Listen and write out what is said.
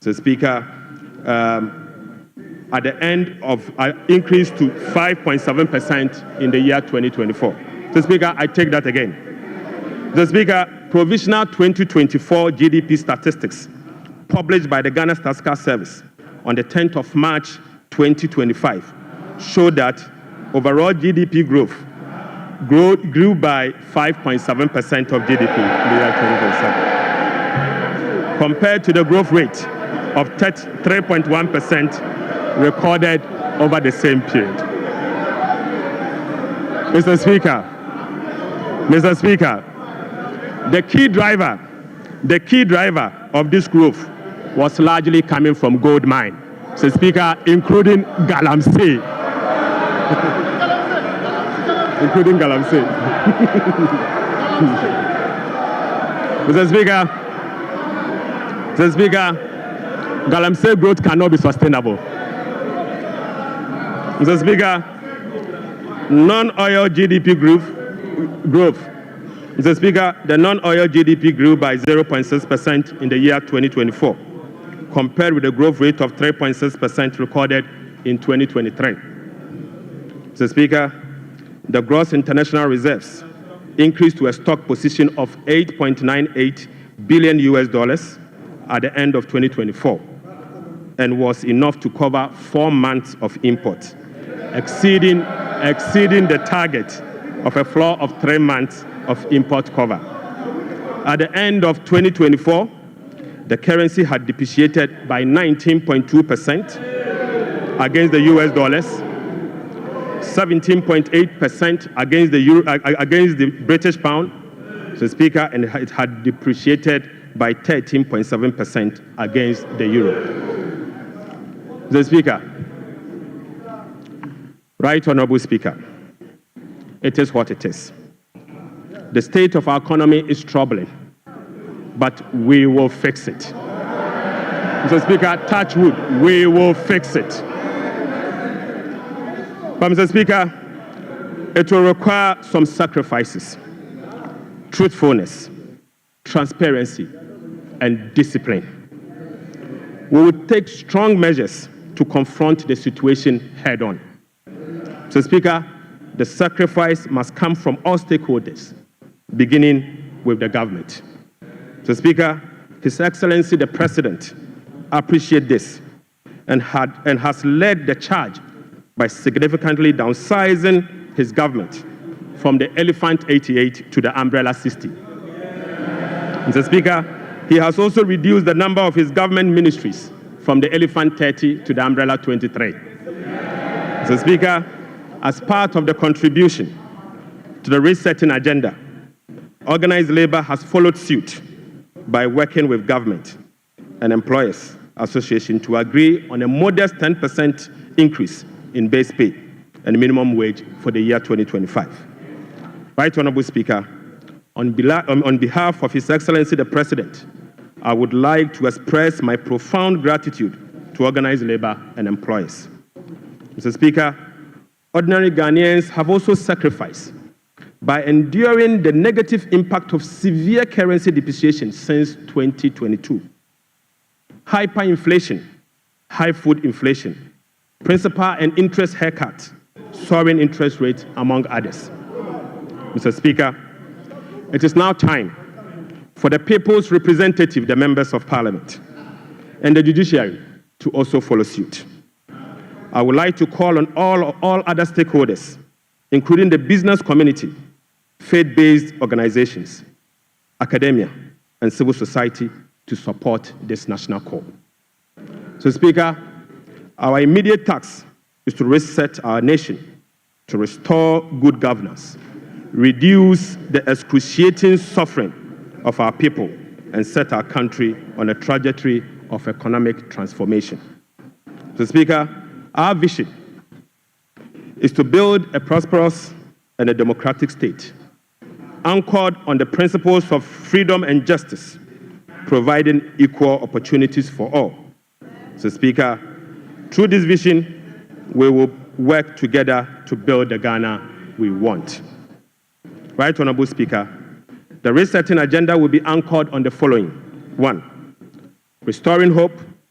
Mr. Speaker, at the end of increased to 5.7% in the year 2024. Mr. Speaker, I take that again. Mr. Speaker, provisional 2024 GDP statistics published by the Ghana Statistical Service on the 10th of March 2025 show that overall GDP growth grew by 5.7% of GDP in the year 2027, compared to the growth rate of 3.1% recorded over the same period. Mr. Speaker, the key driver of this growth was largely coming from gold mine, Mr. Speaker, including Galamsey. Including Galamsey. Mr. Speaker, Galamsey growth cannot be sustainable. Mr. Speaker, non-oil GDP growth. Mr. Speaker, the non-oil GDP grew by 0.6% in the year 2024, compared with the growth rate of 3.6% recorded in 2023. Mr. Speaker, the gross international reserves increased to a stock position of $8.98 billion at the end of 2024 and was enough to cover 4 months of imports, exceeding the target of a floor of 3 months of import cover. At the end of 2024, the currency had depreciated by 19.2% against the US dollars, 17.8% against the British pound, Mr. Speaker, and it had depreciated by 13.7% against the euro. Mr. Speaker, Right Honorable Speaker, it is what it is. The state of our economy is troubling, but we will fix it. Mr. Speaker, touch wood, we will fix it. But Mr. Speaker, it will require some sacrifices, truthfulness, transparency, and discipline. We will take strong measures to confront the situation head on. Mr. Speaker, the sacrifice must come from all stakeholders, beginning with the government. Mr. Speaker, His Excellency the President appreciates this and has led the charge by significantly downsizing his government from the Elephant 88 to the Umbrella 60. Mr. Speaker, he has also reduced the number of his government ministries from the Elephant 30 to the Umbrella 23. Mr. Speaker, as part of the contribution to the resetting agenda, organized labor has followed suit by working with government and employers association to agree on a modest 10% increase in base pay and minimum wage for the year 2025. Right Honorable Speaker, on behalf of His Excellency the President, I would like to express my profound gratitude to organized labor and employers. Mr. Speaker, ordinary Ghanaians have also sacrificed by enduring the negative impact of severe currency depreciation since 2022. Hyperinflation, high food inflation, principal and interest haircut, soaring interest rates, among others. Mr. Speaker, it is now time for the people's representative, the members of parliament, and the judiciary to also follow suit. I would like to call on all other stakeholders, including the business community, faith-based organizations, academia, and civil society to support this national call. So, Speaker, our immediate task is to reset our nation, to restore good governance, reduce the excruciating suffering of our people, and set our country on a trajectory of economic transformation. So, Speaker, our vision is to build a prosperous and a democratic state, anchored on the principles of freedom and justice, providing equal opportunities for all. So, Speaker, through this vision, we will work together to build the Ghana we want. Right Honorable Speaker, the resetting agenda will be anchored on the following. 1, restoring hope